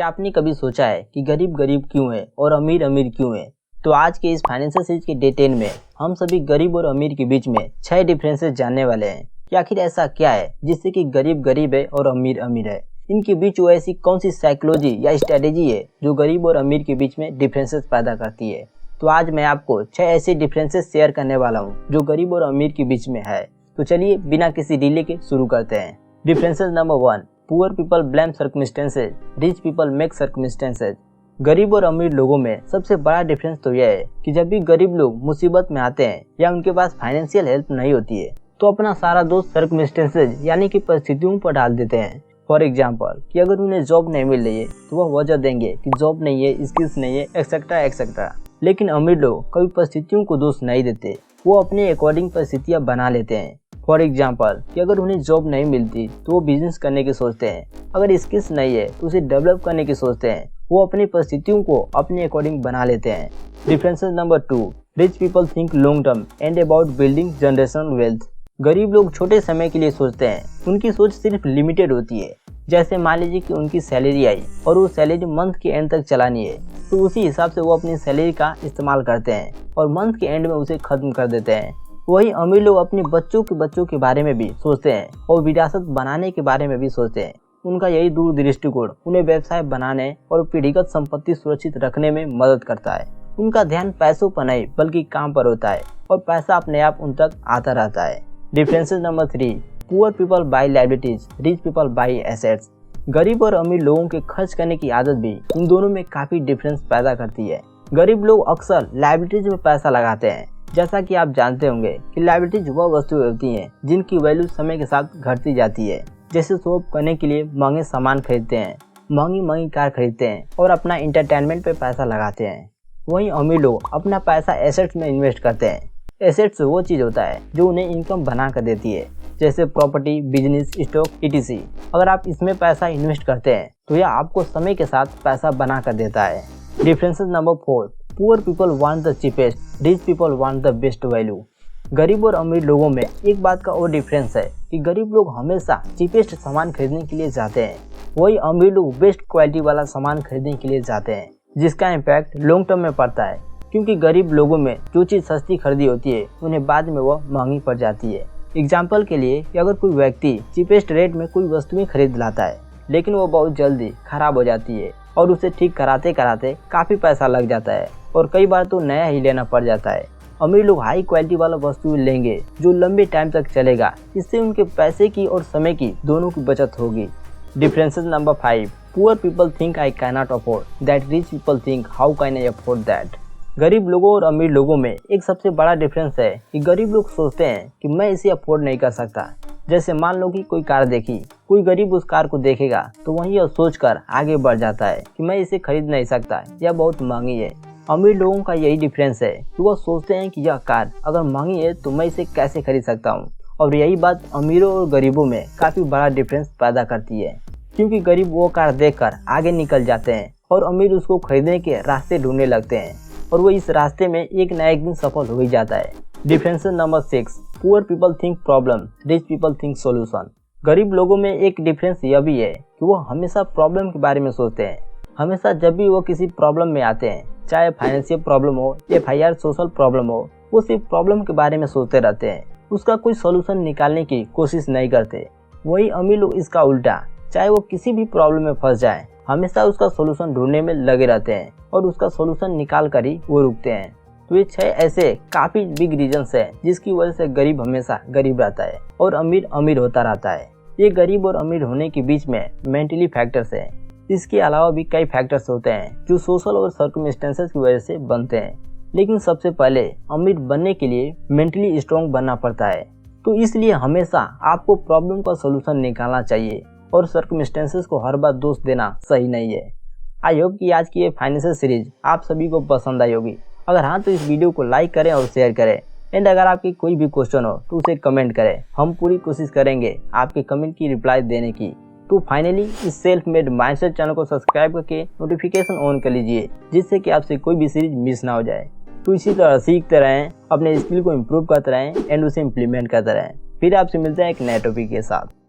क्या आपने कभी सोचा है कि गरीब गरीब क्यों है और अमीर अमीर क्यों है? तो आज के इस फाइनेंशियल सीरीज के डे 10 में हम सभी गरीब और अमीर के बीच में 6 डिफरेंसेस जानने वाले हैं कि आखिर ऐसा क्या है जिससे कि गरीब गरीब है और अमीर अमीर है। इनके बीच वो ऐसी कौन सी साइकोलॉजी या स्ट्रेटेजी है जो गरीब और अमीर के बीच में डिफरेंसेस पैदा करती है। तो आज मैं आपको 6 ऐसे डिफरेंसेस शेयर करने वाला हूँ जो गरीब और अमीर के बीच में है। तो चलिए बिना किसी डिले के शुरू करते हैं। Differences number 1, poor people blame circumstances, rich people make circumstances. गरीब और अमीर लोगों में सबसे बड़ा डिफरेंस तो यह है कि जब भी गरीब लोग मुसीबत में आते हैं या उनके पास फाइनेंशियल हेल्प नहीं होती है तो अपना सारा दोष सर्कमस्टेंसेज यानी कि परिस्थितियों पर डाल देते हैं। फॉर एग्जाम्पल कि अगर उन्हें जॉब नहीं मिल रही है तो वह वजह देंगे कि जॉब नहीं है, स्किल्स नहीं है, एक्सेट्रा एक्सेट्रा। लेकिन अमीर लोग कभी परिस्थितियों को दोष नहीं देते, वो अपने अकॉर्डिंग परिस्थितियाँ बना लेते हैं। फॉर एग्जाम्पल कि अगर उन्हें जॉब नहीं मिलती तो वो बिजनेस करने की सोचते हैं, अगर स्किल्स नहीं है तो उसे डेवलप करने की सोचते हैं, वो अपनी परिस्थितियों को अपने अकॉर्डिंग बना लेते हैं। Differences number 2, rich people think long term and about building generational wealth. गरीब लोग छोटे समय के लिए सोचते हैं, उनकी सोच सिर्फ लिमिटेड होती है। जैसे मान लीजिए कि उनकी सैलरी आई और वो सैलरी मंथ के एंड तक चलानी है तो उसी हिसाब से वो अपनी सैलरी का इस्तेमाल करते हैं और मंथ के एंड में उसे खत्म कर देते हैं। वही अमीर लोग अपने बच्चों के बारे में भी सोचते हैं और विरासत बनाने के बारे में भी सोचते हैं। उनका यही दूर दृष्टिकोण उन्हें व्यवसाय बनाने और पीढ़ीगत संपत्ति सुरक्षित रखने में मदद करता है। उनका ध्यान पैसों पर नहीं बल्कि काम पर होता है और पैसा अपने आप उन तक आता रहता है। Differences number 3, poor people by liabilities, rich people by assets. गरीब और अमीर लोगों के खर्च करने की आदत भी इन दोनों में काफी डिफरेंस पैदा करती है। गरीब लोग अक्सर लायबिलिटीज में पैसा लगाते हैं। जैसा कि आप जानते होंगे कि लायबिलिटीज वह वस्तुएं होती हैं जिनकी वैल्यू समय के साथ घटती जाती है। जैसे शो ऑफ करने के लिए महंगे सामान खरीदते हैं, महंगी कार खरीदते हैं और अपना इंटरटेनमेंट पे पैसा लगाते हैं। वहीं अमीर लोग अपना पैसा एसेट्स में इन्वेस्ट करते हैं। एसेट्स वो चीज़ होता है जो उन्हें इनकम बना कर देती है, जैसे प्रॉपर्टी, बिजनेस, स्टॉक, etc। अगर आप इसमें पैसा इन्वेस्ट करते हैं तो यह आपको समय के साथ पैसा बना कर देता है। Differences number 4, poor people want the cheapest, rich people want the best value. गरीब और अमीर लोगों में एक बात का और डिफरेंस है कि गरीब लोग हमेशा चीपेस्ट सामान खरीदने के लिए जाते हैं, वही अमीर लोग बेस्ट क्वालिटी वाला सामान खरीदने के लिए जाते हैं, जिसका इम्पैक्ट लॉन्ग टर्म में पड़ता है। क्योंकि गरीब लोगों में जो चीज़ सस्ती खरीदी होती है उन्हें बाद में वह महंगी पड़ जाती है। एग्जाम्पल के लिए कि अगर कोई व्यक्ति चीपेस्ट रेट में कोई वस्तुएं खरीद लाता है लेकिन वो बहुत जल्दी खराब हो जाती है और उसे ठीक कराते कराते काफ़ी पैसा लग जाता है और कई बार तो नया ही लेना पड़ जाता है। अमीर लोग हाई क्वालिटी वाला वस्तु लेंगे जो लंबे टाइम तक चलेगा, इससे उनके पैसे की और समय की दोनों की बचत होगी। Differences number 5, poor people think I can not afford that, rich people think how can I afford that. गरीब लोगों और अमीर लोगों में एक सबसे बड़ा डिफरेंस है कि गरीब लोग सोचते हैं कि मैं इसे अफोर्ड नहीं कर सकता। जैसे मान लो कि कोई कार देखी, कोई गरीब उस कार को देखेगा तो वही यह सोचकर आगे बढ़ जाता है कि मैं इसे खरीद नहीं सकता, यह बहुत महंगी है। अमीर लोगों का यही डिफरेंस है कि वह सोचते हैं कि यह कार अगर महंगी है तो मैं इसे कैसे खरीद सकता हूँ। और यही बात अमीरों और गरीबों में काफ़ी बड़ा डिफरेंस पैदा करती है, क्योंकि गरीब वो कार देखकर आगे निकल जाते हैं और अमीर उसको खरीदने के रास्ते ढूंढने लगते हैं और वो इस रास्ते में एक ना एक दिन सफल हो ही जाता है। Differences number 6, poor people think problem, rich people think solution. गरीब लोगों में एक डिफरेंस यह भी है कि वो हमेशा प्रॉब्लम के बारे में सोचते हैं। हमेशा जब भी वो किसी प्रॉब्लम में आते हैं, चाहे फाइनेंशियल प्रॉब्लम हो या FIR सोशल प्रॉब्लम हो, वो सिर्फ प्रॉब्लम के बारे में सोचते रहते हैं, उसका कोई सोल्यूशन निकालने की कोशिश नहीं करते। वही अमीर लोग इसका उल्टा, चाहे वो किसी भी प्रॉब्लम में फंस जाए, हमेशा उसका सोल्यूशन ढूंढने में लगे रहते हैं और उसका सोल्यूशन निकाल कर ही वो रुकते हैं। तो ये 6 ऐसे काफ़ी बिग रीजंस हैं जिसकी वजह से गरीब हमेशा गरीब रहता है और अमीर अमीर होता रहता है। ये गरीब और अमीर होने के बीच में मेंटली फैक्टर्स हैं। इसके अलावा भी कई फैक्टर्स होते हैं जो सोशल और सर्कमस्टेंसेस की वजह से बनते हैं। लेकिन सबसे पहले अमीर बनने के लिए मेंटली स्ट्रॉन्ग बनना पड़ता है। तो इसलिए हमेशा आपको प्रॉब्लम का सोल्यूशन निकालना चाहिए और सर्कमस्टेंसेस को हर बार दोष देना सही नहीं है। आई होप कि आज की ये फाइनेंशियल सीरीज आप सभी को पसंद आई होगी। अगर हाँ तो इस वीडियो को लाइक करें और शेयर करें। एंड अगर आपकी कोई भी क्वेश्चन हो तो उसे कमेंट करें, हम पूरी कोशिश करेंगे आपके कमेंट की रिप्लाई देने की। तो फाइनली इस सेल्फ मेड माइंडसेट चैनल को सब्सक्राइब करके नोटिफिकेशन ऑन कर लीजिए, जिससे कि आपसे कोई भी सीरीज मिस ना हो जाए। तो इसी तरह सीखते रहें, अपने स्किल को इम्प्रूव करते रहें एंड उसे इम्प्लीमेंट करते रहें। फिर आपसे मिलते हैं एक नए टॉपिक के साथ।